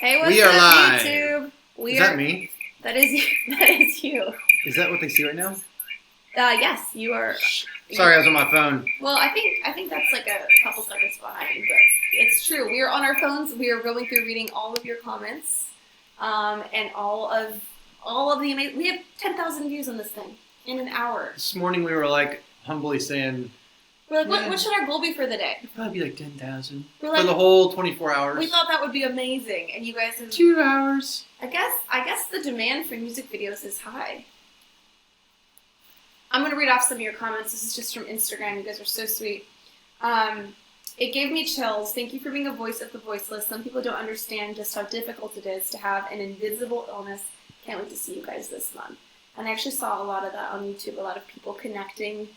Hey, what's We are up, live. YouTube? Is that me? That is you. That is you. Is that what they see right now? Yes, you are. Sorry, I was on my phone. Well, I think that's like a couple seconds behind, but it's true. We are on our phones. We are going through reading all of your comments, and all of the amazing. We have 10,000 views on this thing in an hour. This morning we were like humbly saying, We're like, what should our goal be for the day? it'd probably be like 10,000 We're for like, the whole 24 hours. we thought that would be amazing, and you guys have. 2 hours. I guess the demand for music videos is high. I'm going to read off some of your comments. This is just from Instagram. You guys are so sweet. It gave me chills. Thank you for being a voice of the voiceless. Some people don't understand just how difficult it is to have an invisible illness. Can't wait to see you guys this month. And I actually saw a lot of that on YouTube. A lot of people connecting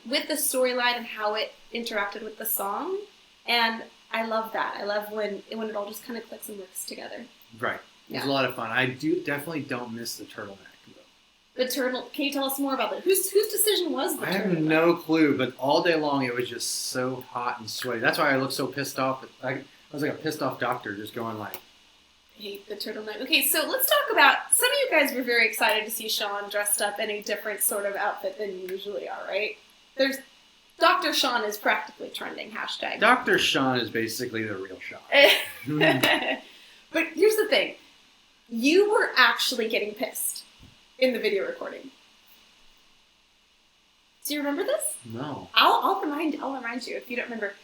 with the storyline and how it interacted with the song. And I love that. I love when it all just kind of clicks and works together. Right. It was Yeah. a lot of fun. I definitely don't miss the turtleneck. The turtle. Can you tell us more about that? Whose decision was the I turtle? have no clue, but all day long it was just so hot and sweaty. That's why I looked so pissed off. I was like a pissed off doctor just going like, I hate the turtleneck. Okay, so let's talk about, some of you guys were very excited to see Shawn dressed up in a different sort of outfit than you usually are, right? There's, Dr. Shawn is practically trending, hashtag. Dr. Shawn is basically the real Shawn. But here's the thing. You were actually getting pissed in the video recording. Do you remember this? No. I'll remind you if you don't remember.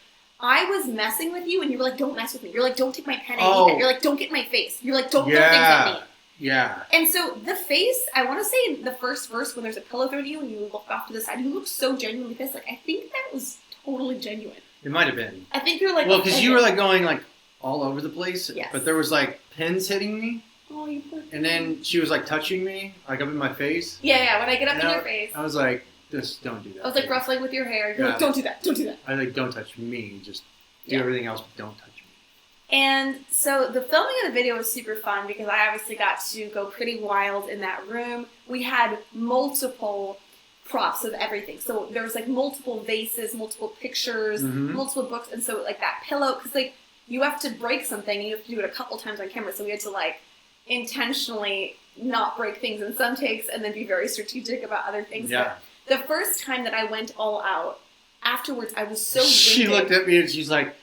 I was messing with you and you were like, don't mess with me. You're like, don't take my pen and eat it. You're like, don't get in my face. You're like, don't throw things at me. Yeah. And so the face, I want to say in the first verse when there's a pillow thrown at you and you look off to the side, you look so genuinely pissed. Like, I think that was totally genuine. It might have been. I think you're like... Well, because you were like going like all over the place. Yes. But there was like pins hitting me. Oh, you poor thing. And then she was like touching me, like up in my face. Yeah, when I get up And in your face. I was like, just don't do that. I was like ruffling with your hair. You're like, don't do that. I like, don't touch me. Just do everything else, but don't touch me. And so the filming of the video was super fun because I obviously got to go pretty wild in that room. We had multiple props of everything. So there was like multiple vases, multiple pictures, multiple books. And so like that pillow, because like you have to break something and you have to do it a couple times on camera. So we had to like intentionally not break things in some takes and then be very strategic about other things. Yeah. But the first time that I went all out, afterwards I was so She winded. looked at me and she's like,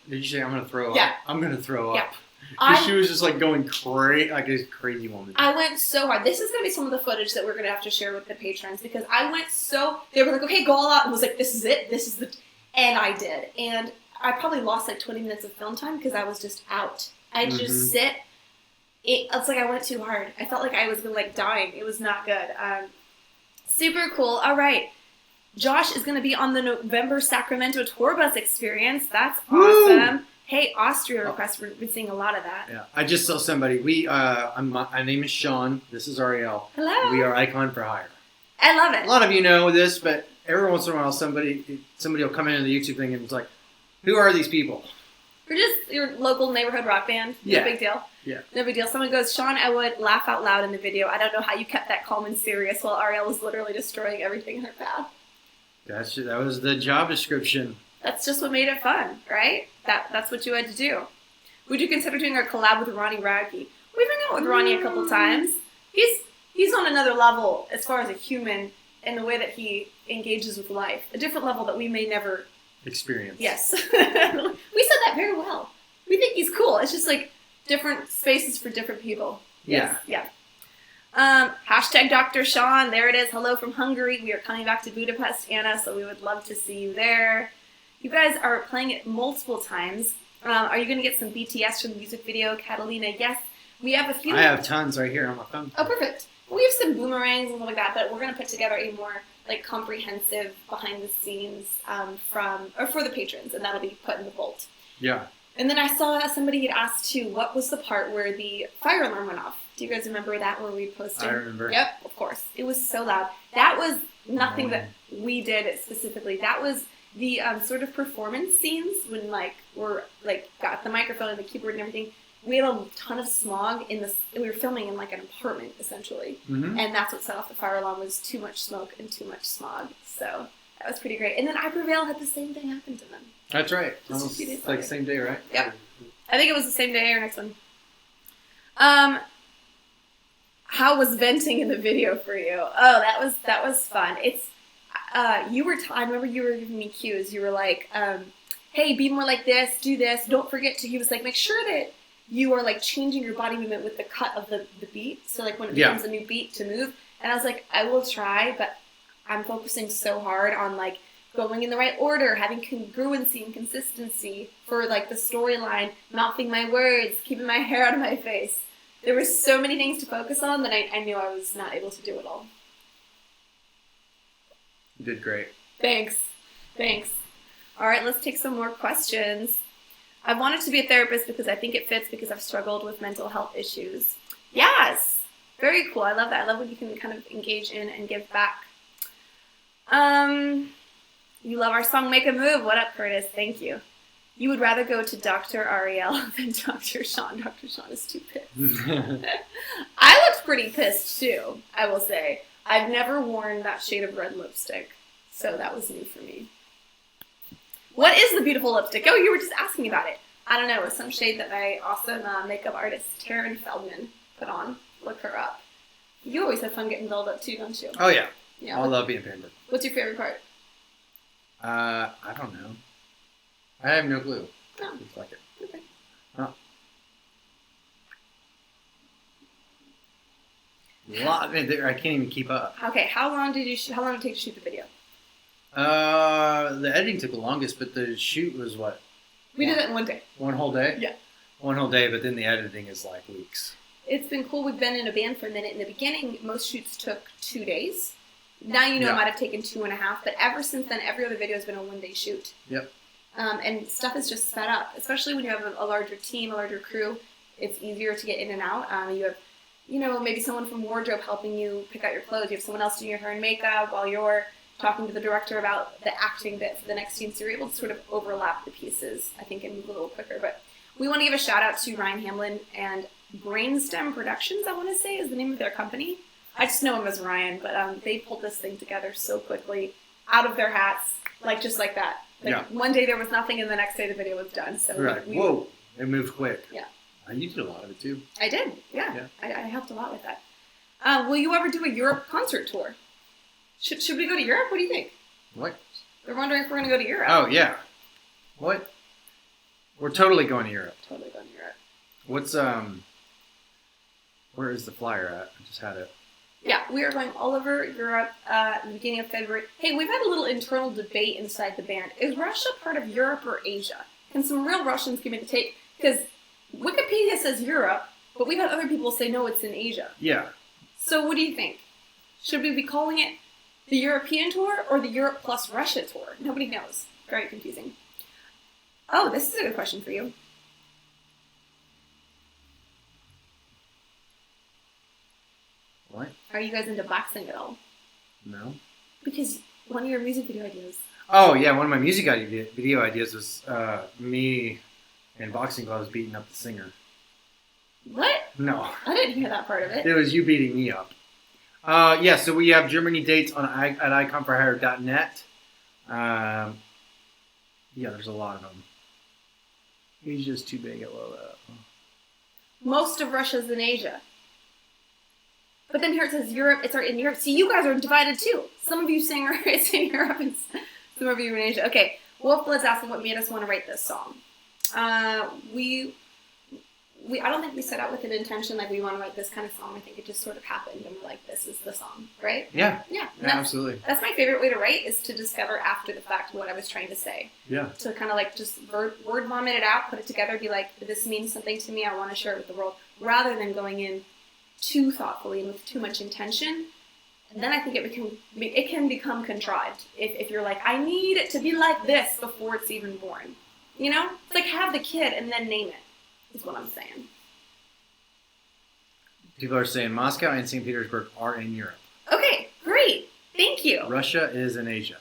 did you say I'm going to throw up? Yeah. I'm going to throw Yeah. up. Because she was just like going crazy, like a crazy woman. I went so hard. This is going to be some of the footage that we're going to have to share with the patrons because I went so... They were like, okay, go all out. And I was like, this is it. This is the... And I did. And I probably lost like 20 minutes of film time because I was just out. I just sit... It's like I went too hard. I felt like I was like dying. It was not good. Super cool. All right. Josh is going to be on the November Sacramento tour bus experience. That's awesome. Woo! Hey, Austria request. We've been seeing a lot of that. Yeah, I just saw somebody. My name is Shawn. This is Ariel. Hello. We are Icon for Hire. I love it. A lot of you know this, but every once in a while somebody will come into the YouTube thing and it's like, who are these people? We're just your local neighborhood rock band. No big deal. Yeah. No big deal. Someone goes, Shawn, I would laugh out loud in the video. I don't know how you kept that calm and serious while Ariel was literally destroying everything in her path. That was the job description. That's just what made it fun, right? That's what you had to do. Would you consider doing a collab with Ronnie Radke? We've been out with Ronnie a couple times. He's on another level as far as a human in the way that he engages with life. A different level that we may never experience. Yes. We said that very well. We think he's cool. It's just like different spaces for different people. Yes. Yeah. Hashtag Dr. Shawn. There it is. Hello from Hungary. We are coming back to Budapest, Anna, so we would love to see you there. You guys are playing it multiple times. Are you going to get some BTS from the music video? Catalina, yes. We have a few. I have tons right here on my phone. Oh, perfect. We have some boomerangs and stuff like that, but we're going to put together a more like comprehensive behind the scenes for the patrons, and that'll be put in the vault. Yeah. And then I saw somebody had asked too, what was the part where the fire alarm went off? Do you guys remember that where we posted? I remember. Yep, of course. It was so loud. That was nothing that we did specifically. That was the sort of performance scenes when like we're like got the microphone and the keyboard and everything. We had a ton of smog in this. We were filming in like an apartment essentially, and that's what set off the fire alarm was too much smoke and too much smog. So that was pretty great. And then I Prevail had the same thing happen to them. That's right. Just a few days like later. same day, right? Yep. I think it was the same day or next one. How was venting in the video for you? Oh, that was fun. It's I remember you were giving me cues. You were like, hey, be more like this, do this. Don't forget to. He was like, make sure that you are like changing your body movement with the cut of the beat. So like when it becomes a new beat to move. And I was like, I will try, but I'm focusing so hard on like going in the right order, having congruency and consistency for like the storyline, mouthing my words, keeping my hair out of my face. There were so many things to focus on that I knew I was not able to do it all. You did great. Thanks. All right, let's take some more questions. I wanted to be a therapist because I think it fits because I've struggled with mental health issues. Yes. Very cool. I love that. I love when you can kind of engage in and give back. You love our song Make a Move. What up, Curtis? Thank you. You would rather go to Dr. Ariel than Dr. Shawn. Dr. Shawn is too pissed. I looked pretty pissed too, I will say. I've never worn that shade of red lipstick, so that was new for me. What is the beautiful lipstick? Oh, you were just asking me about it. I don't know. It was some shade that my awesome makeup artist, Taryn Feldman, put on. Look her up. You always have fun getting dolled up too, don't you? Oh, yeah. Yeah. I love being pampered. What's your favorite part? I don't know. I have no clue. Oh. Just like it. Okay. Oh. I can't even keep up. Okay, how long did it take to shoot the video? The editing took the longest, but the shoot was what? We did it in one day. One whole day? Yeah. One whole day, but then the editing is like weeks. It's been cool. We've been in a band for a minute. In the beginning, most shoots took 2 days. Now it might have taken 2.5, but ever since then, every other video has been a 1-day shoot. Yep. And stuff is just sped up, especially when you have a larger team, a larger crew. It's easier to get in and out. You have, maybe someone from wardrobe helping you pick out your clothes. You have someone else doing your hair and makeup while you're talking to the director about the acting bit for the next scene. So you're able to sort of overlap the pieces, I think, and move a little quicker. But we want to give a shout out to Ryan Hamlin and Brainstem Productions, I want to say, is the name of their company. I just know him as Ryan, but they pulled this thing together so quickly, out of their hats, just like that. One day there was nothing, and the next day the video was done. So right. Whoa! It moved quick. Yeah. You did a lot of it too. I did. Yeah. I helped a lot with that. Will you ever do a Europe concert tour? Should we go to Europe? What do you think? What? They're wondering if we're going to go to Europe. Oh yeah. What? We're totally going to Europe. Totally going to Europe. What's where is the flyer at? I just had it. Yeah, we are going all over Europe at the beginning of February. Hey, we've had a little internal debate inside the band. Is Russia part of Europe or Asia? Can some real Russians give me the take? Because Wikipedia says Europe, but we've had other people say, no, it's in Asia. Yeah. So what do you think? Should we be calling it the European tour or the Europe plus Russia tour? Nobody knows. Very confusing. Oh, this is a good question for you. What? Are you guys into boxing at all? No. Because one of your music video ideas. Oh, yeah. One of my music video ideas was me in boxing gloves beating up the singer. What? No. I didn't hear that part of it. It was you beating me up. Yeah, so we have Germany dates at iconforhire.net. Yeah, there's a lot of them. He's just too big at low. Most of Russia's in Asia. But then here it says Europe. It's in Europe. See, you guys are divided too. Some of you saying it's in Europe and some of you are in Asia. Okay, Wolfblood's asking what made us want to write this song. I don't think we set out with an intention like we want to write this kind of song. I think it just sort of happened and we're like, this is the song, right? Yeah. Yeah. Absolutely. That's my favorite way to write, is to discover after the fact what I was trying to say. Yeah. To kind of like just word vomit it out, put it together, be like, this means something to me, I want to share it with the world, rather than going in too thoughtfully and with too much intention. And then I think it can become contrived if you're like, I need it to be like this before it's even born. It's like, have the kid and then name it, is what I'm saying. People are saying Moscow and St. Petersburg are in Europe. Okay, great. Thank you. Russia is in Asia.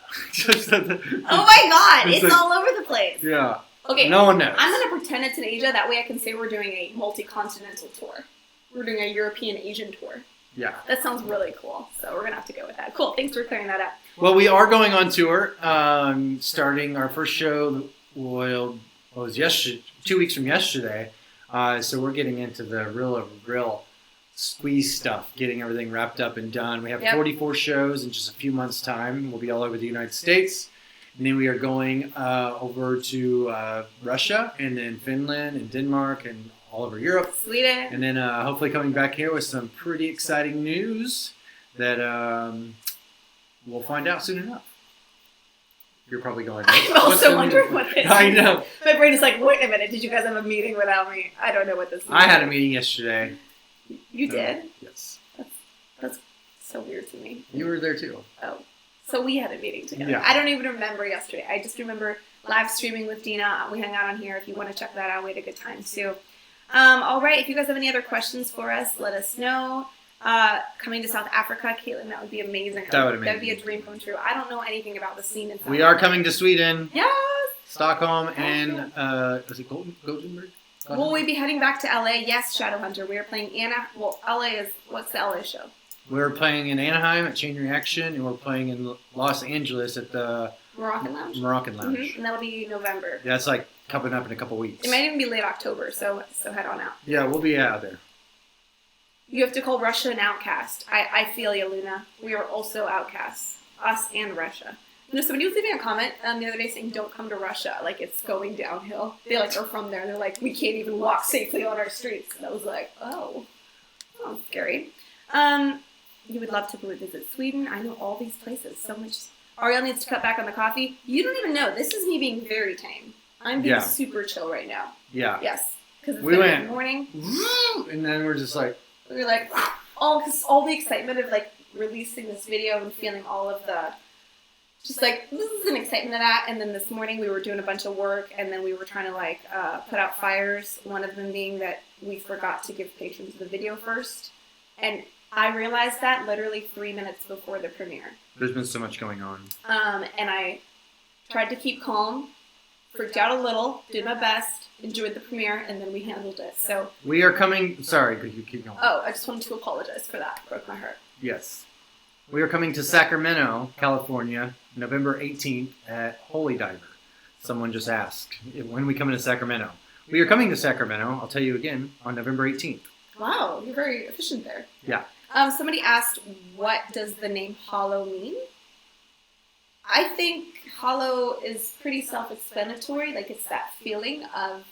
Oh my God, it's all over the place. Yeah. Okay. No one knows. I'm going to pretend it's in Asia. That way I can say we're doing a multi-continental tour. We're doing a European-Asian tour. Yeah. That sounds really cool. So we're going to have to go with that. Cool. Thanks for clearing that up. Well, we are going on tour. Starting our first show will Well, it was yesterday, 2 weeks from yesterday. So we're getting into the real squeeze stuff, getting everything wrapped up and done. We have 44 shows in just a few months' time. We'll be all over the United States. And then we are going over to Russia and then Finland and Denmark and all over Europe. Sweden. And then hopefully coming back here with some pretty exciting news that we'll find out soon enough. You're probably going, I'm also wondering what this is. I know. My brain is like, wait a minute, did you guys have a meeting without me? I don't know what this is. I had a meeting yesterday. You did? Yes. That's so weird to me. You were there too. Oh. So we had a meeting together. Yeah. I don't even remember yesterday. I just remember live streaming with Dina. We hung out on here. If you want to check that out, we had a good time too. All right. If you guys have any other questions for us, let us know. Coming to South Africa, Caitlin, that would be amazing. That would be a dream come true. I don't know anything about the scene in South We are coming to Sweden. Yes. Stockholm and was it Gothenburg? Will we be heading back to LA? Yes, Shadowhunter. We are playing Anna. Well, LA is what's the LA show? We're playing in Anaheim at Chain Reaction, and we're playing in Los Angeles at the Moroccan Lounge. Mm-hmm. And that'll be November. Yeah, it's like coming up in a couple weeks. It might even be late October, so head on out. Yeah, we'll be out there. You have to call Russia an outcast. I feel you, Luna. We are also outcasts. Us and Russia. You know, somebody was leaving a comment the other day saying, don't come to Russia. Like, it's going downhill. They, like, are from there. They're like, we can't even walk safely on our streets. And I was like, oh, scary. You would love to visit Sweden. I know all these places. So much. Ariel needs to cut back on the coffee. You don't even know. This is me being very tame. I'm being super chill right now. Yeah. Yes. Because it's we went in the morning. And then we're just like. We were like, all the excitement of, like, releasing this video and feeling all of the, just like, this is an excitement of that. And then this morning we were doing a bunch of work, and then we were trying to, like, put out fires. One of them being that we forgot to give patrons the video first. And I realized that literally 3 minutes before the premiere. There's been so much going on. And I tried to keep calm, freaked out a little, did my best, enjoyed the premiere, and then we handled it. So we are coming. Sorry, could you keep going? Oh, I just wanted to apologize for that. Broke my heart. Yes. We are coming to Sacramento, California, November 18th at Holy Diver. Someone just asked, when are we coming to Sacramento? We are coming to Sacramento, I'll tell you again, on November 18th. Wow, you're very efficient there. Yeah. Somebody asked, what does the name Hollow mean? I think hollow is pretty self-explanatory. Like, it's that feeling of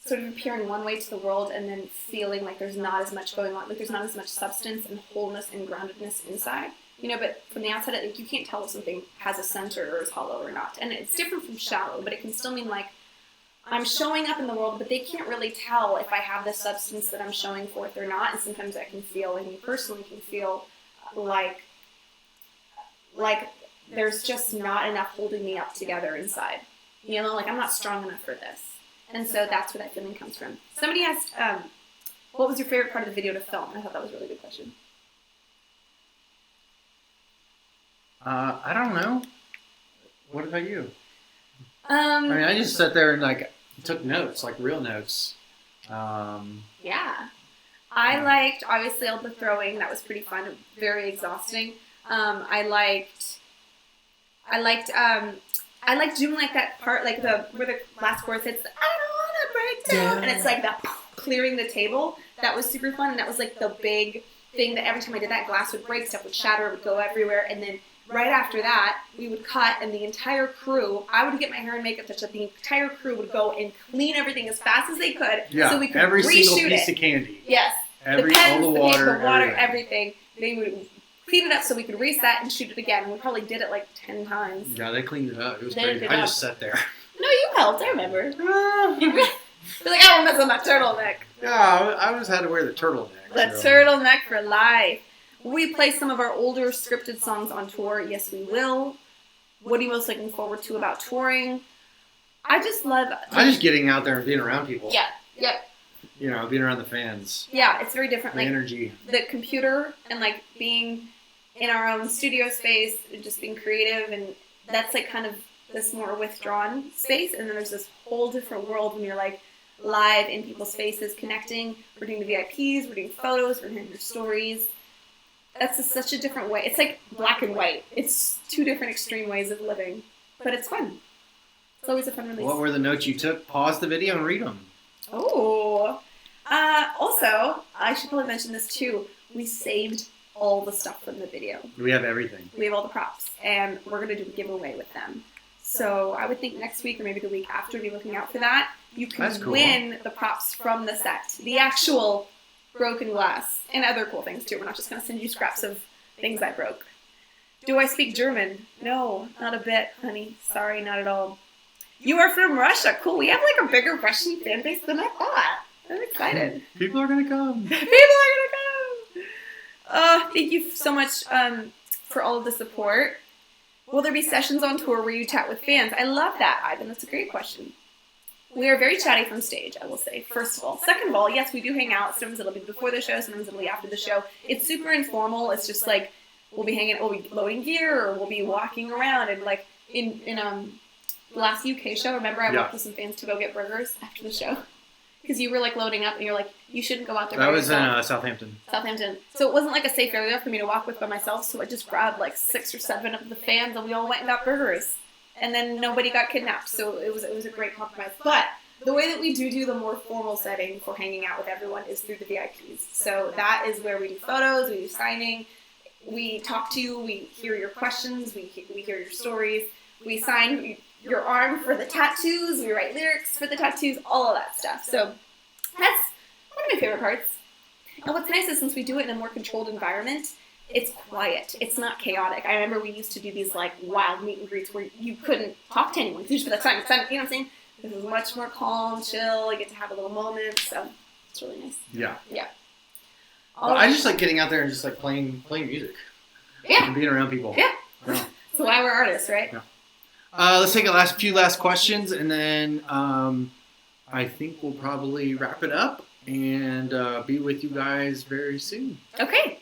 sort of appearing one way to the world and then feeling like there's not as much going on. Like, there's not as much substance and wholeness and groundedness inside. You know, but from the outside, like, you can't tell if something has a center or is hollow or not. And it's different from shallow, but it can still mean, like, I'm showing up in the world, but they can't really tell if I have the substance that I'm showing forth or not. And sometimes I can feel, and you personally can feel like there's just not enough holding me up together inside. You know, like, I'm not strong enough for this. And so that's where that feeling comes from. Somebody asked, what was your favorite part of the video to film? I thought that was a really good question. I don't know. What about you? I mean, I just sat there and, like, took notes, like real notes. Yeah. I liked, obviously, all the throwing. That was pretty fun. Very exhausting. I liked doing, like, that part, like, where the last chorus hits, I don't want to break down. And it's like that clearing the table. That was super fun. And that was, like, the big thing that every time I did that, glass would break, stuff would shatter, it would go everywhere. And then right after that, we would cut, and the entire crew, I would get my hair and makeup touched up, the entire crew would go and clean everything as fast as they could, so we could every reshoot single piece of candy. Yes. All the water, everything. everything. They would clean it up so we could reset and shoot it again. We probably did it like 10 times. Yeah, they cleaned it up. It was crazy. I just sat there. No, you helped. I remember. You're like, I won't mess with my turtleneck. Yeah, I just had to wear the turtleneck. Turtleneck for life. Will we play some of our older scripted songs on tour? Yes, we will. What are you most looking forward to about touring? I just getting out there and being around people. Yeah, yep. You know, being around the fans. Yeah, it's very different. The energy. The computer and, like, being in our own studio space and just being creative, and that's, like, kind of this more withdrawn space. And then there's this whole different world when you're, like, live in people's faces, connecting. We're doing the VIPs, we're doing photos, we're hearing your stories. That's such a different way. It's like black and white. It's two different extreme ways of living, but it's fun. It's always a fun release. What were the notes you took? Pause the video and read them. Oh. Also, I should probably mention this too. We saved all the stuff from the video. We have everything. We have all the props, and we're going to do a giveaway with them. So I would think next week or maybe the week after, be looking out for that. You can win the props from the set, the actual broken glass, and other cool things too. We're not just going to send you scraps of things I broke. Do I speak German? No, not a bit, honey. Sorry, not at all. You are from Russia. Cool. We have like a bigger Russian fan base than I thought. I'm excited. People are going to come. People are going to come. Thank you so much for all of the support. Will there be sessions on tour where you chat with fans? I love that, Ivan. That's a great question. We are very chatty from stage, I will say, first of all. Second of all, yes, we do hang out. Sometimes it'll be before the show, sometimes it'll be after the show. It's super informal. It's just like we'll be loading gear, or we'll be walking around. And like in the last UK show, remember I walked with some fans to go get burgers after the show? Because you were like loading up and you're like, you shouldn't go out there by yourself. That was in Southampton. Southampton. So it wasn't like a safe area for me to walk with by myself, so I just grabbed like 6 or 7 of the fans and we all went and got burgers. And then nobody got kidnapped, so it was a great compromise. But the way that we do the more formal setting for hanging out with everyone is through the VIPs. So that is where we do photos, we do signing, we talk to you, we hear your questions, we hear your stories, we sign your arm for the tattoos, we write lyrics for the tattoos, all of that stuff. So that's one of my favorite parts. And what's nice is since we do it in a more controlled environment, it's quiet. It's not chaotic. I remember we used to do these like wild meet and greets where you couldn't talk to anyone. Usually that's time. You know what I'm saying? This is much more calm, chill. You get to have a little moment. So it's really nice. Yeah. Yeah. Well, I just like getting out there and just like playing music. Yeah. And being around people. Yeah. Yeah. That's why we're artists, right? Yeah. Let's take a few last questions, and then I think we'll probably wrap it up and be with you guys very soon. Okay.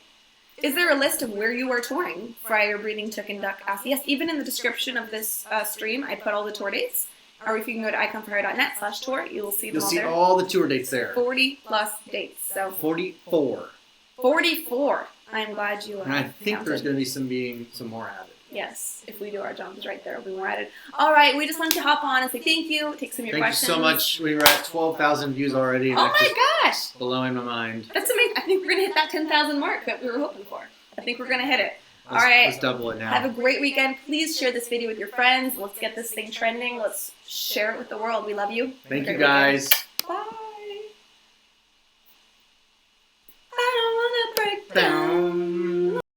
Is there a list of where you are touring? Fryer, Breeding, Chick and Duck asked. Yes, even in the description of this stream, I put all the tour dates. Or if you can go to iconforhair.net/tour, you will see them all there. You'll see all the tour dates there. 40 plus dates. So 44. 44. I'm glad you And I think there's going to be some more added. Yes, if we do our jobs right there, we'll be more added. All right, we just wanted to hop on and say thank you, take some of your questions. Thank you so much. We were at 12,000 views already. And oh my gosh! Blowing my mind. That's amazing. I think we're going to hit that 10,000 mark that we were hoping for. I think we're going to hit it. All right. Let's double it now. Have a great weekend. Please share this video with your friends. Let's get this thing trending. Let's share it with the world. We love you. Thank you guys. Weekend. Bye.